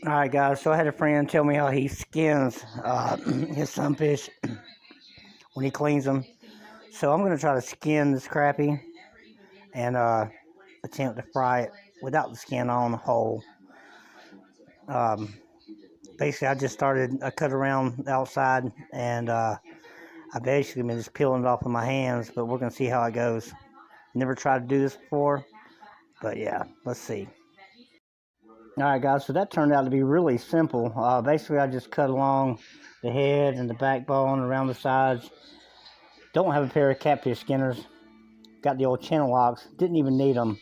Alright guys, so I had a friend tell me how he skins his sunfish when he cleans them. So I'm going to try to skin this crappie and attempt to fry it without the skin on whole. Um, Basically, I cut around the outside and I basically been just peeling it off with my hands, but we're going to see how it goes. Never tried to do this before, but yeah, let's see. Alright guys, so that turned out to be really simple. Basically, I just cut along the head and the backbone around the sides. Don't have a pair of catfish skinners. Got the old channel locks. Didn't even need them.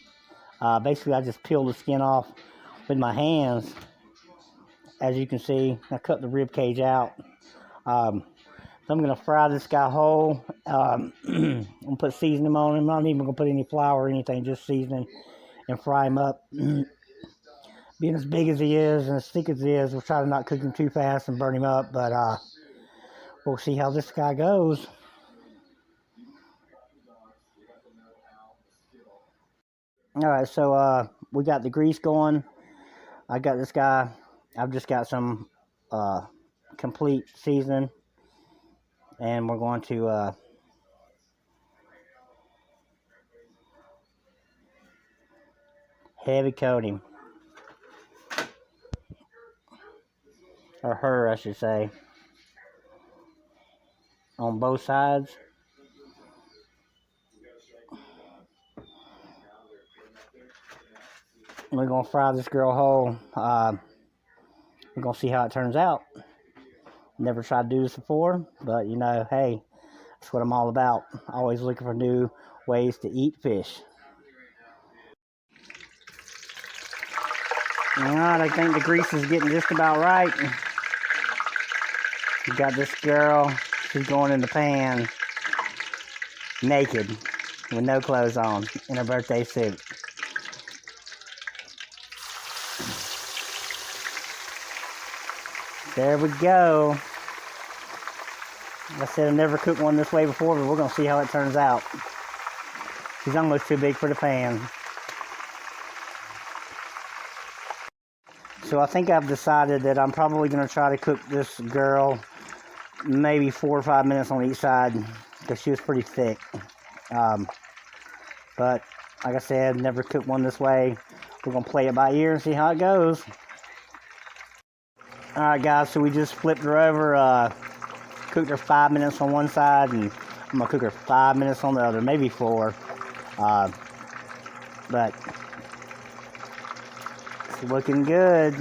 Basically, I just peeled the skin off with my hands. As you can see, I cut the rib cage out. So I'm going to fry this guy whole. I'm going to put seasoning on him. I'm not even going to put any flour or anything, just seasoning, and fry him up. Being as big as he is and as thick as he is, we'll try to not cook him too fast and burn him up, but we'll see how this guy goes. Alright, so we got the grease going. I got this guy. I've just got some complete seasoning, and we're going to heavy coat him. Or her, I should say, on both sides. We're going to fry this girl whole. We're going to see how it turns out. Never tried to do this before, but you know, hey, that's what I'm all about. Always looking for new ways to eat fish. Alright, I think the grease is getting just about right. We got this girl, she's going in the pan naked with no clothes on in her birthday suit. There we go. Like I said, I've never cooked one this way before, but we're going to see how it turns out. She's almost too big for the pan. So I think I've decided that I'm probably going to try to cook this girl maybe 4 or 5 minutes on each side, because she was pretty thick. But like I said, never cooked one this way. We're going to play it by ear and see how it goes. Alright guys, so we just flipped her over, cooked her 5 minutes on one side, and I'm going to cook her 5 minutes on the other, maybe 4. But it's looking good.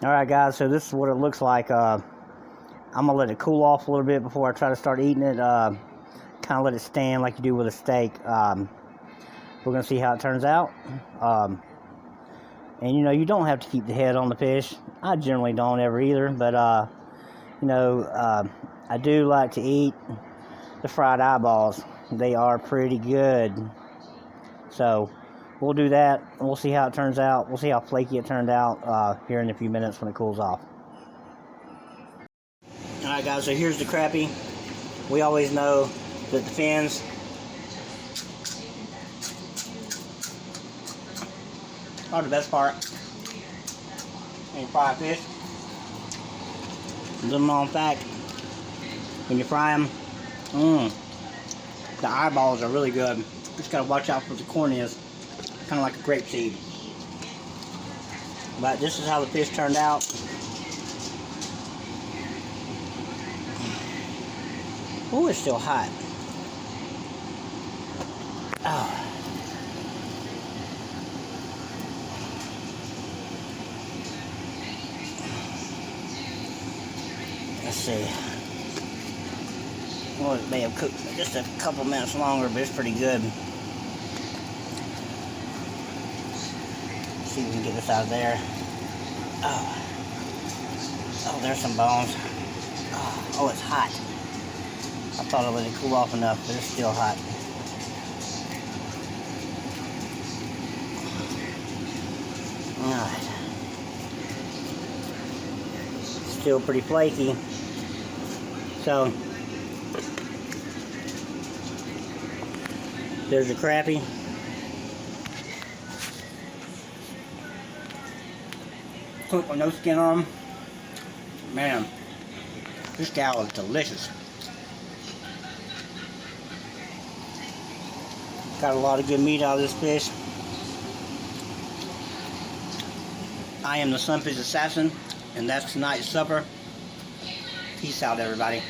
Alright guys, so this is what it looks like. I'm going to let it cool off a little bit before I try to start eating it. Kind of let it stand like you do with a steak. We're going to see how it turns out. And you know, you don't have to keep the head on the fish. I generally don't ever either, but you know, I do like to eat the fried eyeballs. They are pretty good. So we'll do that, and we'll see how it turns out. We'll see how flaky it turned out here in a few minutes when it cools off. Alright guys, so here's the crappie. We always know that the fins are the best part when you fry a fish. Little known fact, when you fry them, the eyeballs are really good. Just gotta watch out for what the corneas, kind of like a grape seed. But this is how the fish turned out. Oh, it's still hot. Oh. Let's see. Well, it may have cooked just a couple minutes longer, but it's pretty good. See if we can get this out of there. Oh, there's some bones. Oh, it's hot. I thought I let it cool off enough, but it's still hot. Alright. Still pretty flaky. So, there's the crappie. cooked with no skin on them. Man, this gal is delicious. Got a lot of good meat out of this fish. I am the Sunfish Assassin, and that's tonight's supper. Peace out, everybody.